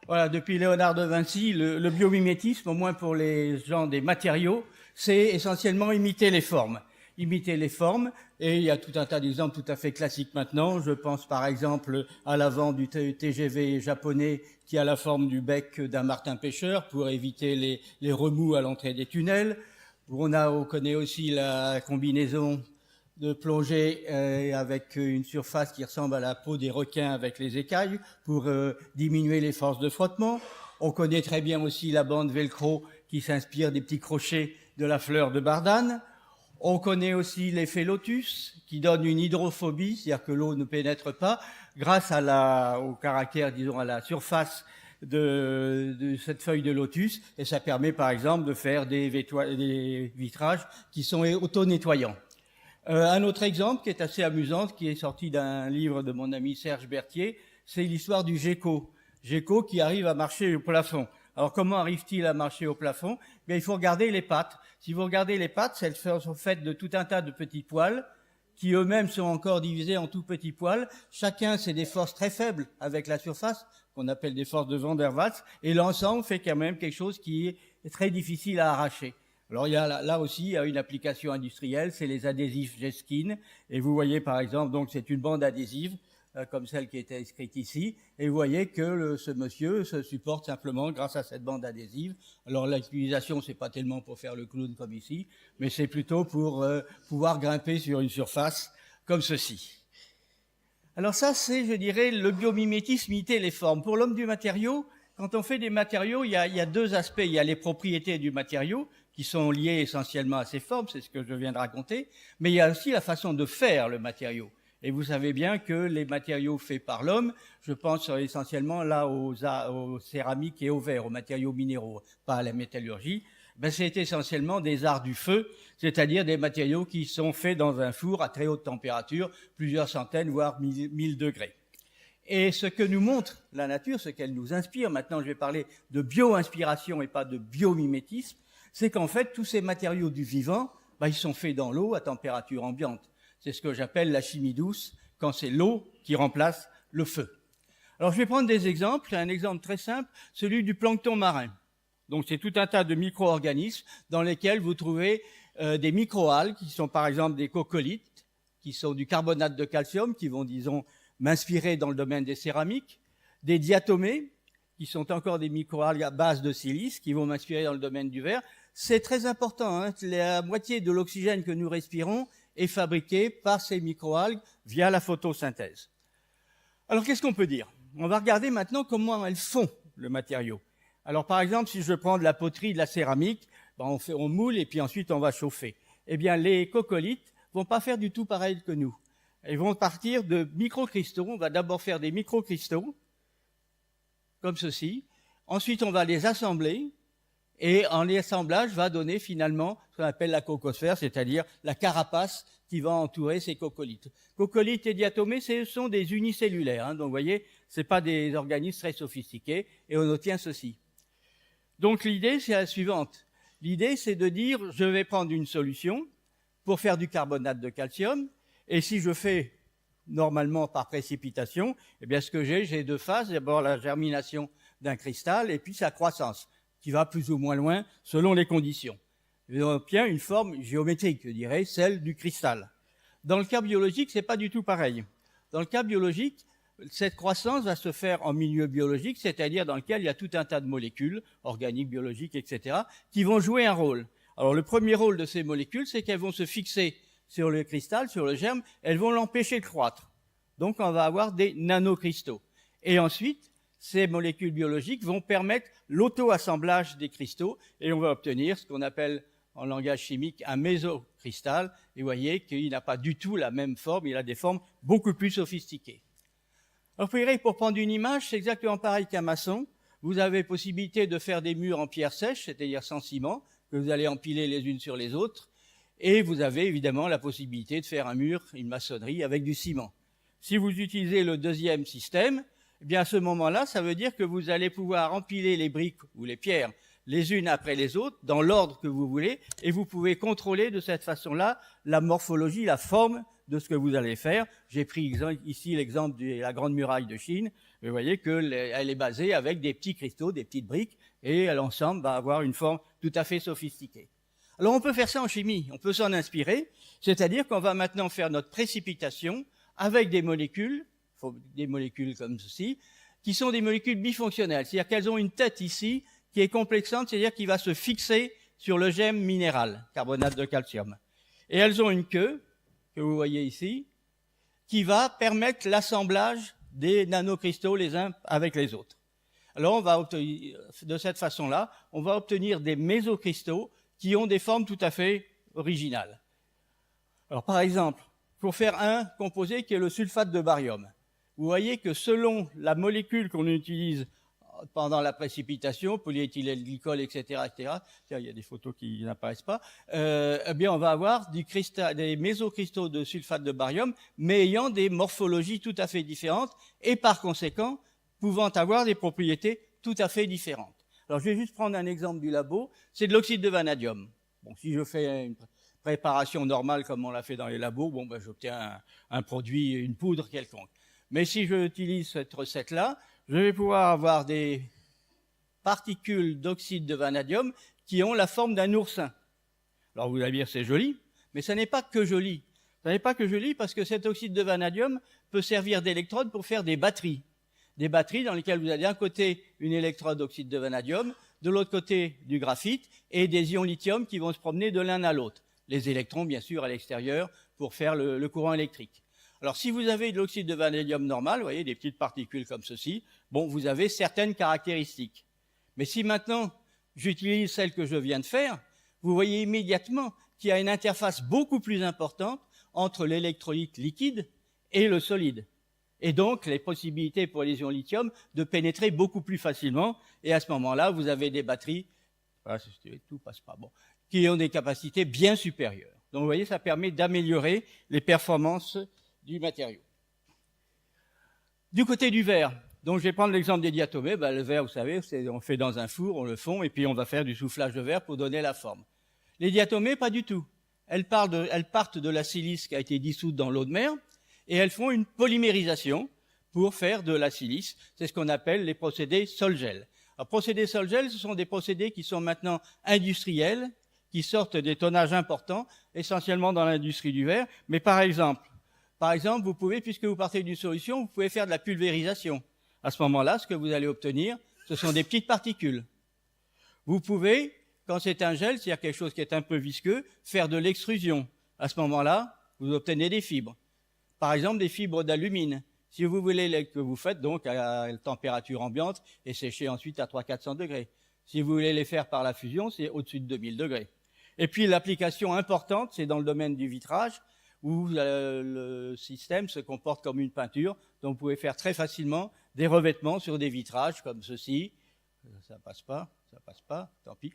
Voilà, depuis Léonard de Vinci, le biomimétisme, au moins pour les gens des matériaux, c'est essentiellement imiter les formes. Imiter les formes, et il y a tout un tas d'exemples tout à fait classiques maintenant. Je pense par exemple à l'avant du TGV japonais qui a la forme du bec d'un martin-pêcheur pour éviter les remous à l'entrée des tunnels. On connaît aussi la combinaison de plongée avec une surface qui ressemble à la peau des requins avec les écailles pour diminuer les forces de frottement. On connaît très bien aussi la bande velcro qui s'inspire des petits crochets de la fleur de bardane. On connaît aussi l'effet lotus qui donne une hydrophobie, c'est-à-dire que l'eau ne pénètre pas grâce au caractère, disons, à la surface de cette feuille de lotus, et ça permet par exemple de faire des vitrages qui sont auto-nettoyants. Un autre exemple qui est assez amusant, qui est sorti d'un livre de mon ami Serge Berthier, c'est l'histoire du gecko. Gecko qui arrive à marcher au plafond. Alors comment arrive-t-il à marcher au plafond? Bien, il faut regarder les pattes. Si vous regardez les pattes, elles sont faites de tout un tas de petits poils qui eux-mêmes sont encore divisés en tout petits poils. Chacun, c'est des forces très faibles avec la surface, qu'on appelle des forces de Van der Waals, et l'ensemble fait quand même quelque chose qui est très difficile à arracher. Alors, il y a là aussi, il y a une application industrielle, c'est les adhésifs Geskin. Et vous voyez, par exemple, donc c'est une bande adhésive, comme celle qui était inscrite ici. Et vous voyez que ce monsieur se supporte simplement grâce à cette bande adhésive. Alors, l'utilisation, c'est pas tellement pour faire le clown comme ici, mais c'est plutôt pour pouvoir grimper sur une surface comme ceci. Alors ça, c'est, je dirais, le biomimétisme, imiter les formes. Pour l'homme du matériau, quand on fait des matériaux, il y a deux aspects. Il y a les propriétés du matériau, qui sont liées essentiellement à ses formes, c'est ce que je viens de raconter, mais il y a aussi la façon de faire le matériau. Et vous savez bien que les matériaux faits par l'homme, je pense essentiellement là aux céramiques et aux verres, aux matériaux minéraux, pas à la métallurgie, c'est essentiellement des arts du feu, c'est-à-dire des matériaux qui sont faits dans un four à très haute température, plusieurs centaines, voire 1000 degrés. Et ce que nous montre la nature, ce qu'elle nous inspire, maintenant je vais parler de bio-inspiration et pas de biomimétisme, c'est qu'en fait, tous ces matériaux du vivant, ils sont faits dans l'eau à température ambiante. C'est ce que j'appelle la chimie douce, quand c'est l'eau qui remplace le feu. Alors, je vais prendre des exemples. Un exemple très simple, celui du plancton marin. Donc, c'est tout un tas de micro-organismes dans lesquels vous trouvez des microalgues, qui sont par exemple des coccolithes, qui sont du carbonate de calcium, qui vont, disons, m'inspirer dans le domaine des céramiques, des diatomées, qui sont encore des microalgues à base de silice, qui vont m'inspirer dans le domaine du verre. C'est très important, hein. La moitié de l'oxygène que nous respirons est fabriqué par ces microalgues via la photosynthèse. Alors, qu'est-ce qu'on peut dire? On va regarder maintenant comment elles font le matériau. Alors, par exemple, si je prends de la poterie, de la céramique, on moule et puis ensuite on va chauffer. Eh bien, les coccolithes vont pas faire du tout pareil que nous. Ils vont partir de microcristaux. On va d'abord faire des microcristaux, comme ceci. Ensuite, on va les assembler. Et en l'assemblage va donner finalement ce qu'on appelle la cocosphère, c'est-à-dire la carapace qui va entourer ces coccolithes. Coccolithes et diatomées, ce sont des unicellulaires. Donc, vous voyez, c'est pas des organismes très sophistiqués. Et on obtient ceci. Donc, l'idée, c'est la suivante. L'idée, c'est de dire, je vais prendre une solution pour faire du carbonate de calcium. Et si je fais normalement par précipitation, eh bien, ce que j'ai deux phases. D'abord, la germination d'un cristal et puis sa croissance, qui va plus ou moins loin selon les conditions. Et on obtient une forme géométrique, je dirais, celle du cristal. Dans le cas biologique, c'est pas du tout pareil. Dans le cas biologique, cette croissance va se faire en milieu biologique, c'est-à-dire dans lequel il y a tout un tas de molécules, organiques, biologiques, etc., qui vont jouer un rôle. Alors, le premier rôle de ces molécules, c'est qu'elles vont se fixer sur le cristal, sur le germe, elles vont l'empêcher de croître. Donc, on va avoir des nanocristaux. Et ensuite, ces molécules biologiques vont permettre l'auto-assemblage des cristaux et on va obtenir ce qu'on appelle en langage chimique un mésocristal. Et vous voyez qu'il n'a pas du tout la même forme, il a des formes beaucoup plus sophistiquées. Alors, vous verrez, pour prendre une image, c'est exactement pareil qu'un maçon. Vous avez possibilité de faire des murs en pierre sèche, c'est-à-dire sans ciment, que vous allez empiler les unes sur les autres. Et vous avez évidemment la possibilité de faire un mur, une maçonnerie avec du ciment. Si vous utilisez le deuxième système, eh bien à ce moment-là, ça veut dire que vous allez pouvoir empiler les briques ou les pierres les unes après les autres, dans l'ordre que vous voulez, et vous pouvez contrôler de cette façon-là la morphologie, la forme de ce que vous allez faire. J'ai pris ici l'exemple de la Grande Muraille de Chine. Vous voyez qu'elle est basée avec des petits cristaux, des petites briques, et l'ensemble va avoir une forme tout à fait sophistiquée. Alors on peut faire ça en chimie, on peut s'en inspirer, c'est-à-dire qu'on va maintenant faire notre précipitation avec des molécules comme ceci, qui sont des molécules bifonctionnelles, c'est-à-dire qu'elles ont une tête ici qui est complexante, c'est-à-dire qui va se fixer sur le gemme minéral, carbonate de calcium. Et elles ont une queue, que vous voyez ici, qui va permettre l'assemblage des nanocristaux les uns avec les autres. Alors on va obtenir, de cette façon-là, on va obtenir des mésocristaux qui ont des formes tout à fait originales. Alors par exemple, pour faire un composé qui est le sulfate de barium, vous voyez que selon la molécule qu'on utilise pendant la précipitation, polyéthylène-glycol, etc., tiens, il y a des photos qui n'apparaissent pas, eh bien on va avoir des mésocristaux de sulfate de barium, mais ayant des morphologies tout à fait différentes et par conséquent pouvant avoir des propriétés tout à fait différentes. Alors, je vais juste prendre un exemple du labo. C'est de l'oxyde de vanadium. Bon, si je fais une préparation normale comme on l'a fait dans les labos, bon, ben, j'obtiens un produit, une poudre quelconque. Mais si je utilise cette recette-là, je vais pouvoir avoir des particules d'oxyde de vanadium qui ont la forme d'un oursin. Alors, vous allez dire, c'est joli, mais ça n'est pas que joli. Ça n'est pas que joli parce que cet oxyde de vanadium peut servir d'électrode pour faire des batteries. Des batteries dans lesquelles vous avez d'un côté une électrode d'oxyde de vanadium, de l'autre côté du graphite, et des ions lithium qui vont se promener de l'un à l'autre. Les électrons, bien sûr, à l'extérieur, pour faire le courant électrique. Alors, si vous avez de l'oxyde de vanadium normal, vous voyez, des petites particules comme ceci, bon, vous avez certaines caractéristiques. Mais si maintenant, j'utilise celle que je viens de faire, vous voyez immédiatement qu'il y a une interface beaucoup plus importante entre l'électrolyte liquide et le solide. Et donc, les possibilités pour les ions lithium de pénétrer beaucoup plus facilement. Et à ce moment-là, vous avez des batteries, tout passe pas bon, qui ont des capacités bien supérieures. Donc, vous voyez, ça permet d'améliorer les performances du matériau. Du côté du verre, donc je vais prendre l'exemple des diatomées. Ben, le verre, vous savez, on fait dans un four, on le fond, et puis on va faire du soufflage de verre pour donner la forme. Les diatomées, pas du tout. Elles partent de la silice qui a été dissoute dans l'eau de mer, et elles font une polymérisation pour faire de la silice. C'est ce qu'on appelle les procédés Sol-Gel. Alors, procédés Sol-Gel, ce sont des procédés qui sont maintenant industriels, qui sortent des tonnages importants, essentiellement dans l'industrie du verre. Mais par exemple, vous pouvez, puisque vous partez d'une solution, vous pouvez faire de la pulvérisation. À ce moment-là, ce que vous allez obtenir, ce sont des petites particules. Vous pouvez, quand c'est un gel, c'est-à-dire quelque chose qui est un peu visqueux, faire de l'extrusion. À ce moment-là, vous obtenez des fibres. Par exemple, des fibres d'alumine. Si vous voulez que vous faites donc à température ambiante et sécher ensuite à 300-400 degrés. Si vous voulez les faire par la fusion, c'est au-dessus de 2000 degrés. Et puis l'application importante, c'est dans le domaine du vitrage, où le système se comporte comme une peinture. Donc vous pouvez faire très facilement des revêtements sur des vitrages comme ceci. Ça passe pas, tant pis.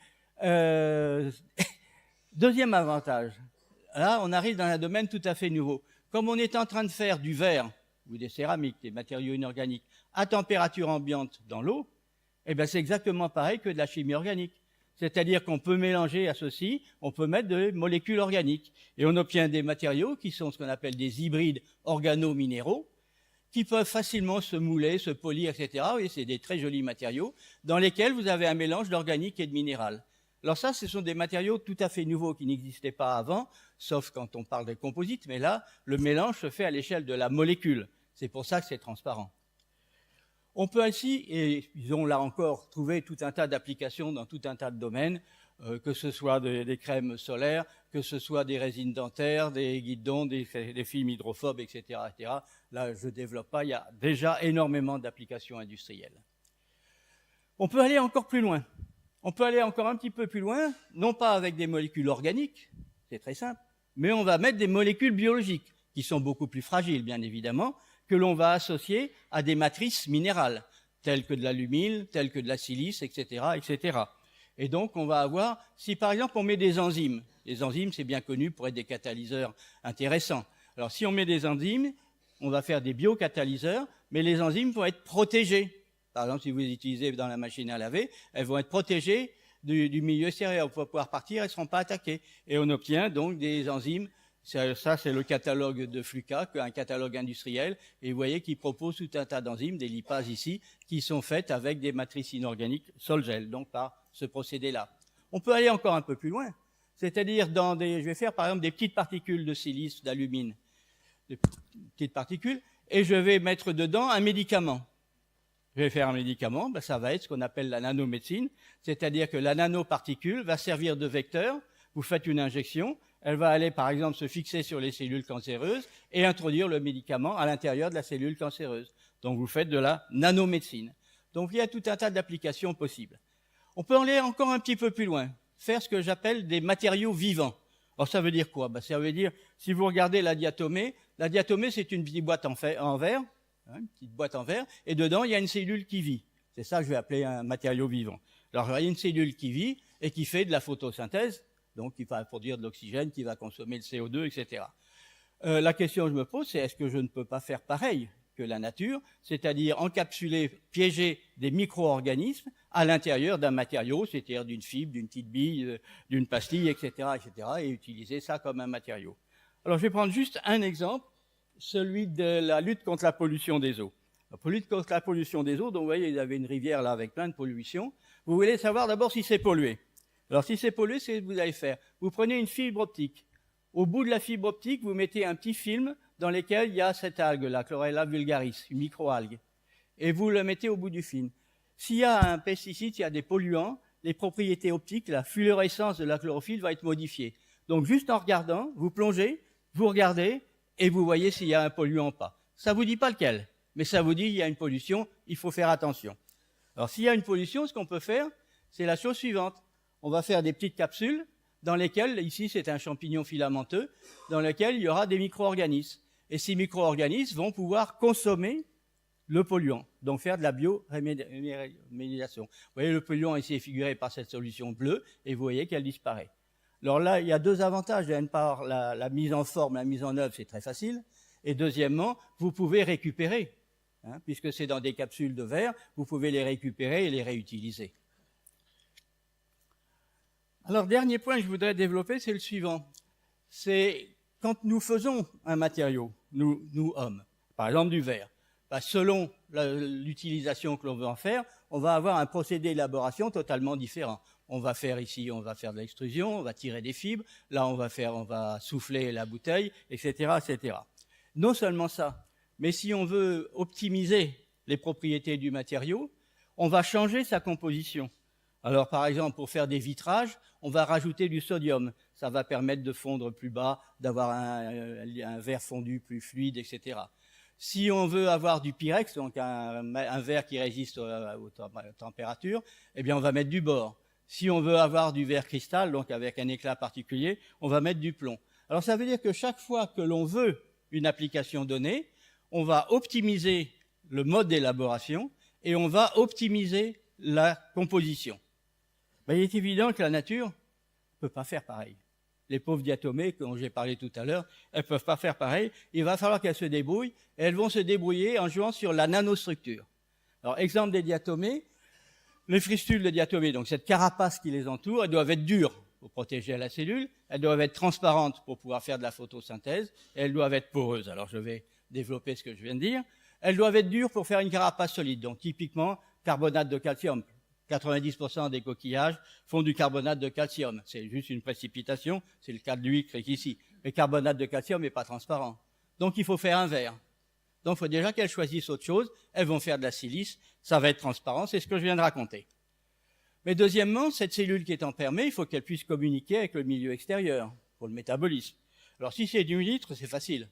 Deuxième avantage, là on arrive dans un domaine tout à fait nouveau. Comme on est en train de faire du verre ou des céramiques, des matériaux inorganiques, à température ambiante dans l'eau, eh bien c'est exactement pareil que de la chimie organique. C'est-à-dire qu'on peut mélanger à ceci, on peut mettre des molécules organiques. Et on obtient des matériaux qui sont ce qu'on appelle des hybrides organo-minéraux, qui peuvent facilement se mouler, se polir, etc. Et c'est des très jolis matériaux dans lesquels vous avez un mélange d'organique et de minéral. Alors ça, ce sont des matériaux tout à fait nouveaux qui n'existaient pas avant, sauf quand on parle de composites, mais là, le mélange se fait à l'échelle de la molécule. C'est pour ça que c'est transparent. On peut ainsi, et ils ont là encore trouvé tout un tas d'applications dans tout un tas de domaines, que ce soit des crèmes solaires, que ce soit des résines dentaires, des guidons, des films hydrophobes, etc., etc. Là, je ne développe pas, il y a déjà énormément d'applications industrielles. On peut aller encore plus loin. On peut aller encore un petit peu plus loin, non pas avec des molécules organiques, c'est très simple, mais on va mettre des molécules biologiques, qui sont beaucoup plus fragiles, bien évidemment, que l'on va associer à des matrices minérales, telles que de l'alumine, telles que de la silice, etc., etc. Et donc, on va avoir, si par exemple on met des enzymes, les enzymes, c'est bien connu pour être des catalyseurs intéressants. Alors, si on met des enzymes, on va faire des biocatalyseurs, mais les enzymes vont être protégées. Par exemple, si vous les utilisez dans la machine à laver, elles vont être protégées du milieu extérieur. Pour pouvoir partir, elles ne seront pas attaquées. Et on obtient donc des enzymes. Ça, c'est le catalogue de Fluca, un catalogue industriel. Et vous voyez qu'il propose tout un tas d'enzymes, des lipases ici, qui sont faites avec des matrices inorganiques Sol-Gel, donc par ce procédé-là. On peut aller encore un peu plus loin. C'est-à-dire je vais faire par exemple des petites particules de silice, d'alumine, des petites particules, et je vais mettre dedans un médicament. Je vais faire un médicament, ça va être ce qu'on appelle la nanomédecine, c'est-à-dire que la nanoparticule va servir de vecteur, vous faites une injection, elle va aller par exemple se fixer sur les cellules cancéreuses et introduire le médicament à l'intérieur de la cellule cancéreuse. Donc vous faites de la nanomédecine. Donc il y a tout un tas d'applications possibles. On peut aller encore un petit peu plus loin, faire ce que j'appelle des matériaux vivants. Alors ça veut dire quoi? Ça veut dire, si vous regardez la diatomée c'est une petite boîte en verre, une petite boîte en verre, et dedans il y a une cellule qui vit. C'est ça que je vais appeler un matériau vivant. Alors il y a une cellule qui vit et qui fait de la photosynthèse, donc qui va produire de l'oxygène, qui va consommer le CO2, etc. La question que je me pose, c'est est-ce que je ne peux pas faire pareil que la nature, c'est-à-dire encapsuler, piéger des micro-organismes à l'intérieur d'un matériau, c'est-à-dire d'une fibre, d'une petite bille, d'une pastille, etc., et utiliser ça comme un matériau. Alors je vais prendre juste un exemple, celui de la lutte contre la pollution des eaux. La lutte contre la pollution des eaux, donc vous voyez, vous avez une rivière là avec plein de pollution. Vous voulez savoir d'abord si c'est pollué. Alors si c'est pollué, c'est ce que vous allez faire. Vous prenez une fibre optique. Au bout de la fibre optique, vous mettez un petit film dans lequel il y a cette algue, la Chlorella vulgaris, une microalgue. Et vous le mettez au bout du film. S'il y a un pesticide, s'il y a des polluants, les propriétés optiques, la fluorescence de la chlorophylle va être modifiée. Donc juste en regardant, vous plongez, vous regardez, et vous voyez s'il y a un polluant ou pas. Ça ne vous dit pas lequel, mais ça vous dit qu'il y a une pollution, il faut faire attention. Alors s'il y a une pollution, ce qu'on peut faire, c'est la chose suivante. On va faire des petites capsules dans lesquelles, ici c'est un champignon filamenteux, dans lesquelles il y aura des micro-organismes. Et ces micro-organismes vont pouvoir consommer le polluant, donc faire de la biorémédiation. Vous voyez, le polluant ici est figuré par cette solution bleue, et vous voyez qu'elle disparaît. Alors là, il y a deux avantages. D'une part, la mise en forme, la mise en œuvre, c'est très facile. Et deuxièmement, vous pouvez récupérer, puisque c'est dans des capsules de verre, vous pouvez les récupérer et les réutiliser. Alors, dernier point que je voudrais développer, c'est le suivant. C'est quand nous faisons un matériau, nous hommes, par exemple du verre, selon l'utilisation que l'on veut en faire, on va avoir un procédé d'élaboration totalement différent. On va faire ici, on va faire de l'extrusion, on va tirer des fibres, là on va souffler la bouteille, etc., etc. Non seulement ça, mais si on veut optimiser les propriétés du matériau, on va changer sa composition. Alors par exemple, pour faire des vitrages, on va rajouter du sodium. Ça va permettre de fondre plus bas, d'avoir un verre fondu plus fluide, etc. Si on veut avoir du pyrex, donc un verre qui résiste aux températures, eh bien on va mettre du bore. Si on veut avoir du verre cristal, donc avec un éclat particulier, on va mettre du plomb. Alors ça veut dire que chaque fois que l'on veut une application donnée, on va optimiser le mode d'élaboration et on va optimiser la composition. Ben, il est évident que la nature ne peut pas faire pareil. Les pauvres diatomées, dont j'ai parlé tout à l'heure, elles ne peuvent pas faire pareil. Il va falloir qu'elles se débrouillent, et elles vont se débrouiller en jouant sur la nanostructure. Alors, exemple des diatomées, les fristules de diatomées, donc cette carapace qui les entoure, elles doivent être dures pour protéger la cellule, elles doivent être transparentes pour pouvoir faire de la photosynthèse, et elles doivent être poreuses. Alors, je vais développer ce que je viens de dire. Elles doivent être dures pour faire une carapace solide, donc typiquement carbonate de calcium. 90% des coquillages font du carbonate de calcium. C'est juste une précipitation, c'est le cas de l'huître ici. Le carbonate de calcium n'est pas transparent. Donc il faut faire un verre. Donc il faut déjà qu'elles choisissent autre chose. Elles vont faire de la silice, ça va être transparent, c'est ce que je viens de raconter. Mais deuxièmement, cette cellule qui est enfermée, il faut qu'elle puisse communiquer avec le milieu extérieur pour le métabolisme. Alors si c'est du litre, c'est facile.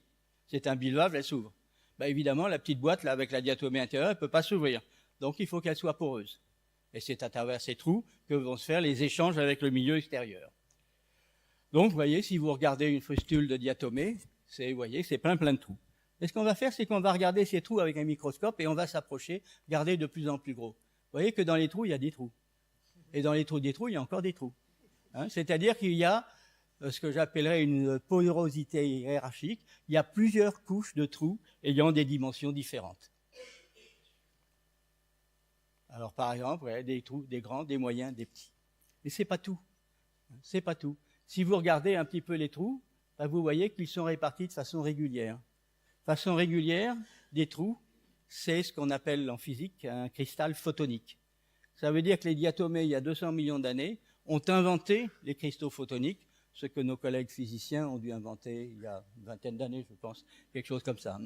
C'est un bivalve, elle s'ouvre. Ben, évidemment, la petite boîte là avec la diatomée intérieure, elle ne peut pas s'ouvrir. Donc il faut qu'elle soit poreuse. Et c'est à travers ces trous que vont se faire les échanges avec le milieu extérieur. Donc, vous voyez, si vous regardez une frustule de diatomée, vous voyez, c'est plein de trous. Et ce qu'on va faire, c'est qu'on va regarder ces trous avec un microscope et on va s'approcher, regarder de plus en plus gros. Vous voyez que dans les trous, il y a des trous. Et dans les trous des trous, il y a encore des trous. C'est-à-dire qu'il y a ce que j'appellerais une porosité hiérarchique. Il y a plusieurs couches de trous ayant des dimensions différentes. Alors, par exemple, des trous, des grands, des moyens, des petits. Mais c'est pas tout. C'est pas tout. Si vous regardez un petit peu les trous, ben vous voyez qu'ils sont répartis de façon régulière. Façon régulière, des trous, c'est ce qu'on appelle en physique un cristal photonique. Ça veut dire que les diatomées, il y a 200 millions d'années, ont inventé les cristaux photoniques, ce que nos collègues physiciens ont dû inventer il y a une vingtaine d'années, je pense, quelque chose comme ça.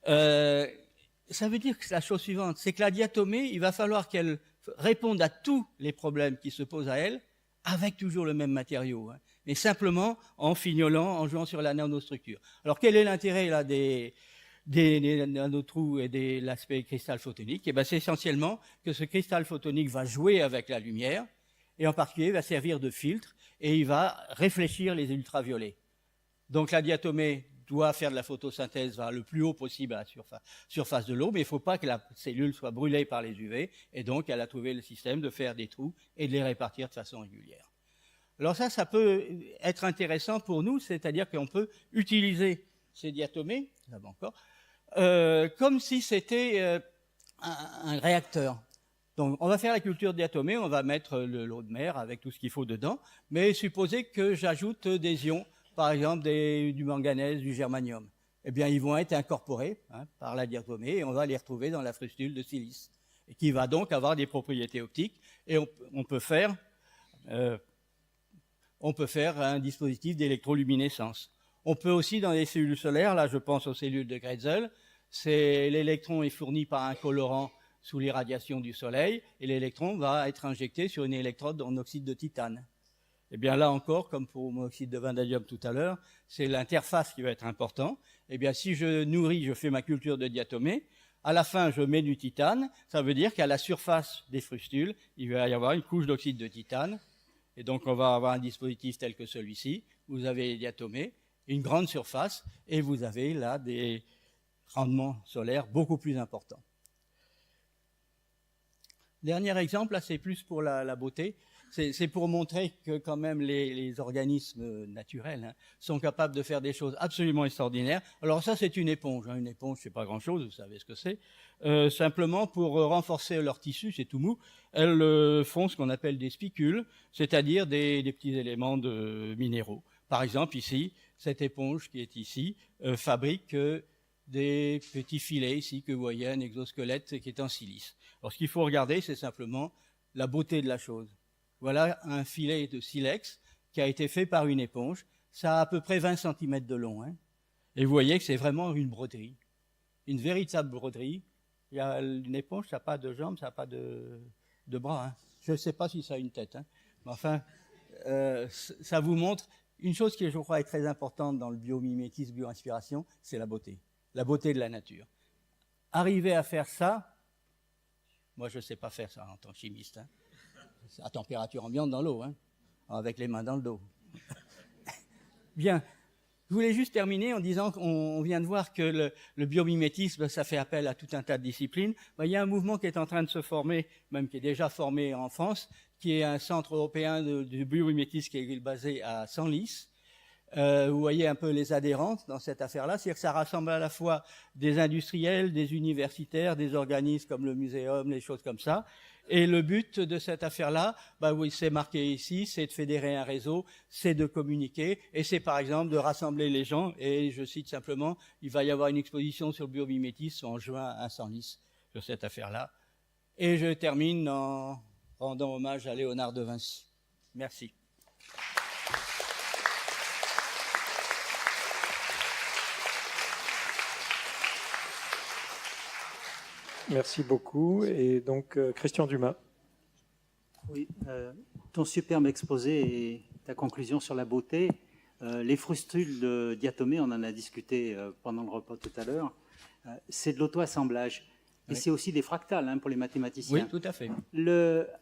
Ça veut dire que c'est la chose suivante, c'est que la diatomée, il va falloir qu'elle réponde à tous les problèmes qui se posent à elle, avec toujours le même matériau, hein, mais simplement en fignolant, en jouant sur la nanostructure. Alors quel est l'intérêt là des nanotrous et de l'aspect cristal photonique? Eh ben, c'est essentiellement que ce cristal photonique va jouer avec la lumière, et en particulier va servir de filtre, et il va réfléchir les ultraviolets. Donc la diatomée doit faire de la photosynthèse le plus haut possible à la surface de l'eau, mais il ne faut pas que la cellule soit brûlée par les UV, et donc elle a trouvé le système de faire des trous et de les répartir de façon régulière. Alors ça peut être intéressant pour nous, c'est-à-dire qu'on peut utiliser ces diatomées, là-bas encore, comme si c'était un réacteur. Donc on va faire la culture de diatomées, on va mettre l'eau de mer avec tout ce qu'il faut dedans, mais supposez que j'ajoute des ions, par exemple du manganèse, du germanium. Eh bien, ils vont être incorporés par la diatomée et on va les retrouver dans la frustule de silice, et qui va donc avoir des propriétés optiques. Et on peut faire un dispositif d'électroluminescence. On peut aussi, dans les cellules solaires, là je pense aux cellules de Grätzel, l'électron est fourni par un colorant sous l'irradiation du soleil, et l'électron va être injecté sur une électrode en oxyde de titane. Eh bien là encore, comme pour l'oxyde de vanadium tout à l'heure, c'est l'interface qui va être important. Eh bien si je fais ma culture de diatomée, à la fin je mets du titane, ça veut dire qu'à la surface des frustules, il va y avoir une couche d'oxyde de titane, et donc on va avoir un dispositif tel que celui-ci. Vous avez les diatomées, une grande surface, et vous avez là des rendements solaires beaucoup plus importants. Dernier exemple, là c'est plus pour la beauté. C'est pour montrer que quand même les organismes naturels sont capables de faire des choses absolument extraordinaires. Alors ça, c'est une éponge. Une éponge, c'est pas grand-chose, vous savez ce que c'est. Simplement, pour renforcer leur tissu, c'est tout mou, elles font ce qu'on appelle des spicules, c'est-à-dire des petits éléments minéraux. Par exemple, ici, cette éponge qui est ici fabrique des petits filets ici que vous voyez, un exosquelette qui est en silice. Alors ce qu'il faut regarder, c'est simplement la beauté de la chose. Voilà un filet de silex qui a été fait par une éponge. Ça a à peu près 20 cm de long. Et vous voyez que c'est vraiment une broderie. Une véritable broderie. Il y a une éponge, ça n'a pas de jambes, ça n'a pas de bras. Je ne sais pas si ça a une tête. Mais enfin, ça vous montre une chose qui, je crois, est très importante dans le biomimétisme, bioinspiration, c'est la beauté. La beauté de la nature. Arriver à faire ça, moi je ne sais pas faire ça en tant que chimiste. À température ambiante dans l'eau, avec les mains dans le dos. Bien, je voulais juste terminer en disant qu'on vient de voir que le biomimétisme, ça fait appel à tout un tas de disciplines. Il y a un mouvement qui est en train de se former, même qui est déjà formé en France, qui est un centre européen de biomimétisme qui est basé à Senlis. Vous voyez un peu les adhérents dans cette affaire-là, c'est-à-dire que ça rassemble à la fois des industriels, des universitaires, des organismes comme le muséum, les choses comme ça. Et le but de cette affaire-là, oui, c'est marqué ici, c'est de fédérer un réseau, c'est de communiquer, et c'est par exemple de rassembler les gens. Et je cite simplement, il va y avoir une exposition sur le biomimétisme en juin à Senlis sur cette affaire-là. Et je termine en rendant hommage à Léonard de Vinci. Merci. Merci beaucoup. Et donc, Christian Dumas. Oui, ton superbe exposé et ta conclusion sur la beauté. Les frustules de diatomée, on en a discuté pendant le repas tout à l'heure, c'est de l'auto-assemblage. Et oui. C'est aussi des fractales pour les mathématiciens. Oui, tout à fait.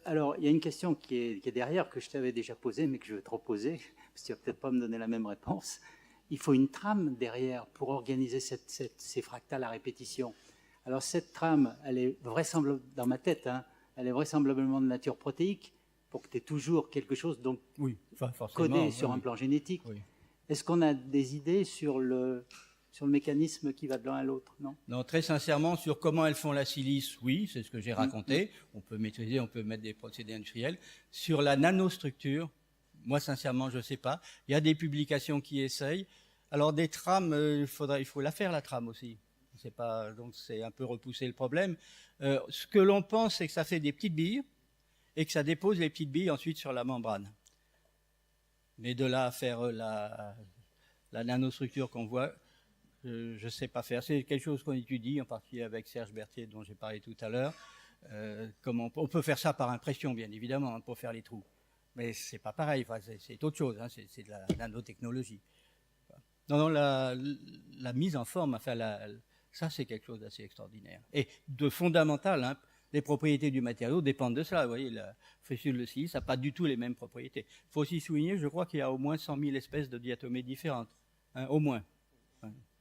Alors, il y a une question qui est derrière, que je t'avais déjà posée, mais que je vais te reposer, parce que tu ne vas peut-être pas me donner la même réponse. Il faut une trame derrière pour organiser ces fractales à répétition. Alors cette trame, elle est vraisemblablement, dans ma tête, elle est vraisemblablement de nature protéique, pour que tu aies toujours quelque chose donc oui, codé sur un plan génétique. Oui. Est-ce qu'on a des idées sur sur le mécanisme qui va de l'un à l'autre, non? Non, très sincèrement, sur comment elles font la silice, oui, c'est ce que j'ai raconté. On peut maîtriser, on peut mettre des procédés industriels. Sur la nanostructure, moi, sincèrement, je ne sais pas. Il y a des publications qui essayent. Alors, des trames, il faut la faire, la trame aussi. C'est pas, donc, c'est un peu repousser le problème. Ce que l'on pense, c'est que ça fait des petites billes et que ça dépose les petites billes ensuite sur la membrane. Mais de là à faire la nanostructure qu'on voit, je ne sais pas faire. C'est quelque chose qu'on étudie, en particulier avec Serge Berthier, dont j'ai parlé tout à l'heure. On peut faire ça par impression, bien évidemment, hein, pour faire les trous. Mais c'est pas pareil, enfin, c'est autre chose, hein, c'est de la nanotechnologie. Non, la mise en forme, enfin, ça c'est quelque chose d'assez extraordinaire. Et de fondamental, hein, les propriétés du matériau dépendent de ça. Vous voyez, la fissure de silice n'a pas du tout les mêmes propriétés. Il faut aussi souligner, je crois qu'il y a au moins 100 000 espèces de diatomées différentes, hein, au moins.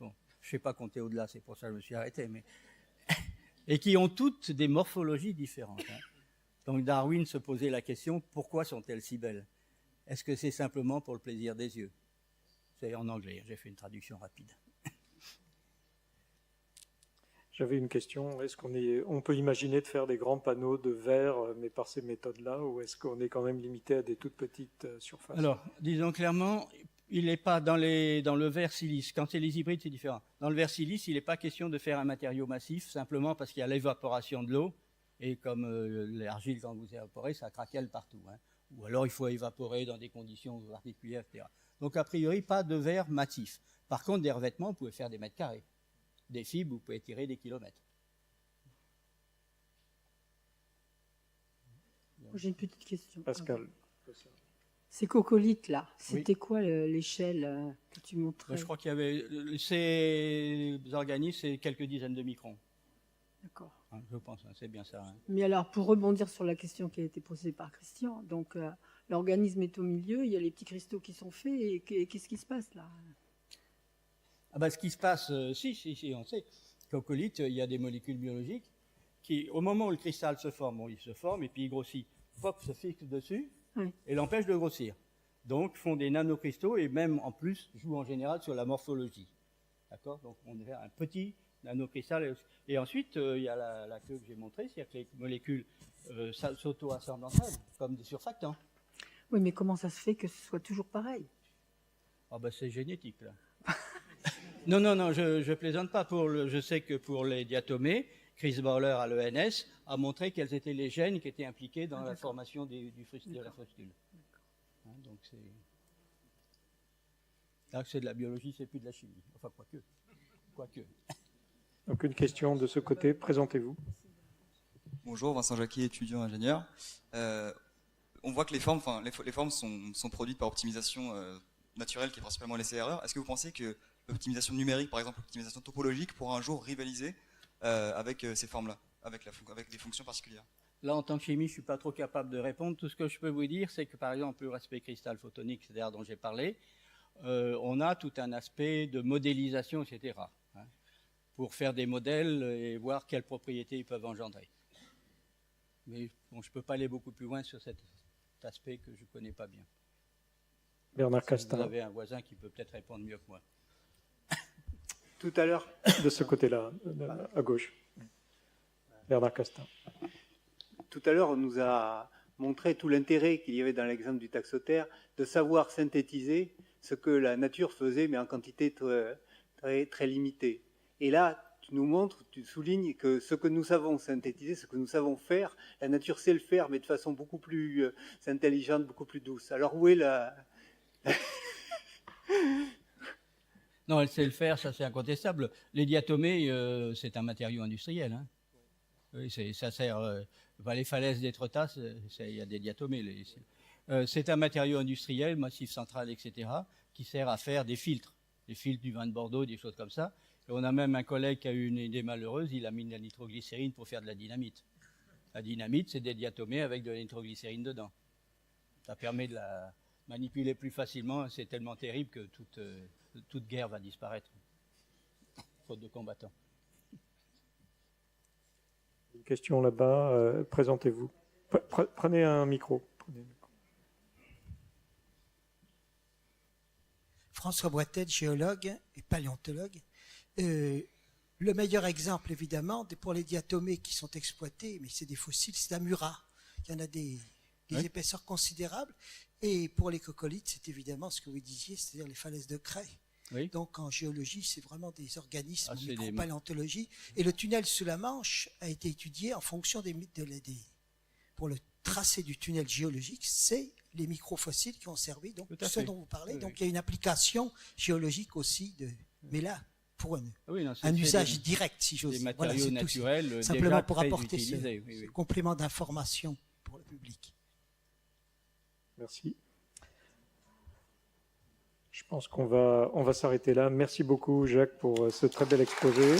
Bon, je ne sais pas compter au-delà, c'est pour ça que je me suis arrêté. Mais et qui ont toutes des morphologies différentes. Hein. Donc Darwin se posait la question, pourquoi sont-elles si belles? Est-ce que c'est simplement pour le plaisir des yeux? C'est en anglais, j'ai fait une traduction rapide. J'avais une question. Est-ce on peut imaginer de faire des grands panneaux de verre, mais par ces méthodes-là, ou est-ce qu'on est quand même limité à des toutes petites surfaces? Alors, disons clairement, il n'est pas dans le verre silice. Quand c'est les hybrides, c'est différent. Dans le verre silice, il n'est pas question de faire un matériau massif, simplement parce qu'il y a l'évaporation de l'eau, et comme l'argile, quand vous évaporez, ça craquelle partout. Hein. Ou alors, il faut évaporer dans des conditions particulières, etc. Donc, a priori, pas de verre massif. Par contre, des revêtements, vous pouvez faire des mètres carrés. Des fibres, vous pouvez tirer des kilomètres. J'ai une petite question. Pascal. Ces coccolithes là, Oui. c'était quoi l'échelle que tu montrais? Je crois qu'il y avait ces organismes, c'est quelques dizaines de microns. D'accord. Hein, je pense, hein, c'est bien ça. Hein. Mais alors, pour rebondir sur la question qui a été posée par Christian, donc l'organisme est au milieu, il y a les petits cristaux qui sont faits, et qu'est-ce qui se passe là? Ah bah, ce qui se passe, si, on sait. Coccolithe, il y a des molécules biologiques qui, au moment où le cristal se forme, bon, il se forme et puis il grossit, pop, se fixe dessus Oui. et l'empêche de grossir. Donc, font des nanocristaux et même en plus jouent en général sur la morphologie. D'accord? Donc, on a un petit nanocristal. Et ensuite, il y a la queue que j'ai montrée, c'est-à-dire que les molécules s'auto-assemblent entre elles, comme des surfactants. Oui, mais comment ça se fait que ce soit toujours pareil? Ah bah c'est génétique là. Non, je plaisante pas. Je sais que pour les diatomées, Chris Bowler à l'ENS a montré quels étaient les gènes qui étaient impliqués dans la formation de la frustule. Hein, donc là, c'est de la biologie, c'est plus de la chimie. Enfin, quoique. Donc une question de ce côté, présentez-vous. Bonjour, Vincent Jacquier, étudiant ingénieur. On voit que les formes sont produites par optimisation naturelle, qui est principalement l'essai-erreur. Est-ce que vous pensez que l'optimisation numérique, par exemple l'optimisation topologique, pourra un jour rivaliser avec ces formes-là, avec des fonctions particulières? Là, en tant que chimiste, je ne suis pas trop capable de répondre. Tout ce que je peux vous dire, c'est que, par exemple, le aspect cristal photonique, c'est-à-dire dont j'ai parlé, on a tout un aspect de modélisation, etc., hein, pour faire des modèles et voir quelles propriétés ils peuvent engendrer. Mais bon, je ne peux pas aller beaucoup plus loin sur cet aspect que je ne connais pas bien. Bernard Castin. Vous avez un voisin qui peut peut-être répondre mieux que moi. Tout à l'heure, De ce côté-là, à gauche. Bernard Castin. Tout à l'heure, on nous a montré tout l'intérêt qu'il y avait dans l'exemple du taxotère de savoir synthétiser ce que la nature faisait, mais en quantité très, très limitée. Et là, tu nous montres, tu soulignes que ce que nous savons synthétiser, ce que nous savons faire, la nature sait le faire, mais de façon beaucoup plus intelligente, beaucoup plus douce. Alors où est la... Non, elle sait le faire, ça c'est incontestable. Les diatomées, c'est un matériau industriel. Hein. Oui, ça sert. Les falaises d'Étretat, il y a des diatomées. C'est un matériau industriel, massif central, etc., qui sert à faire des filtres du vin de Bordeaux, des choses comme ça. Et on a même un collègue qui a eu une idée malheureuse, il a mis de la nitroglycérine pour faire de la dynamite. La dynamite, c'est des diatomées avec de la nitroglycérine dedans. Ça permet de la manipuler plus facilement. C'est tellement terrible que toute guerre va disparaître, faute de combattants. Une question là-bas, présentez-vous. Prenez un micro. François Boitet, géologue et paléontologue. Le meilleur exemple, évidemment, pour les diatomées qui sont exploités, mais c'est des fossiles, c'est Amura. Il y en a des épaisseurs considérables. Et pour les coccolithes, c'est évidemment ce que vous disiez, c'est-à-dire les falaises de craie. Oui. Donc en géologie, c'est vraiment des organismes en c'est des- micropaléontologie. Et le tunnel sous la Manche a été étudié en fonction pour le tracé du tunnel géologique, c'est les microfossiles qui ont servi, donc Tout à ce fait. dont vous parlez. Oui, Donc oui. il y a une application géologique aussi, mais là, pour Oui, non, un c'est usage des- direct, si j'ose des dire. matériaux c'est tout. naturels Simplement déjà pour très apporter utilisés, ce complément d'information pour le public. Merci. Je pense qu'on va s'arrêter là. Merci beaucoup, Jacques, pour ce très bel exposé.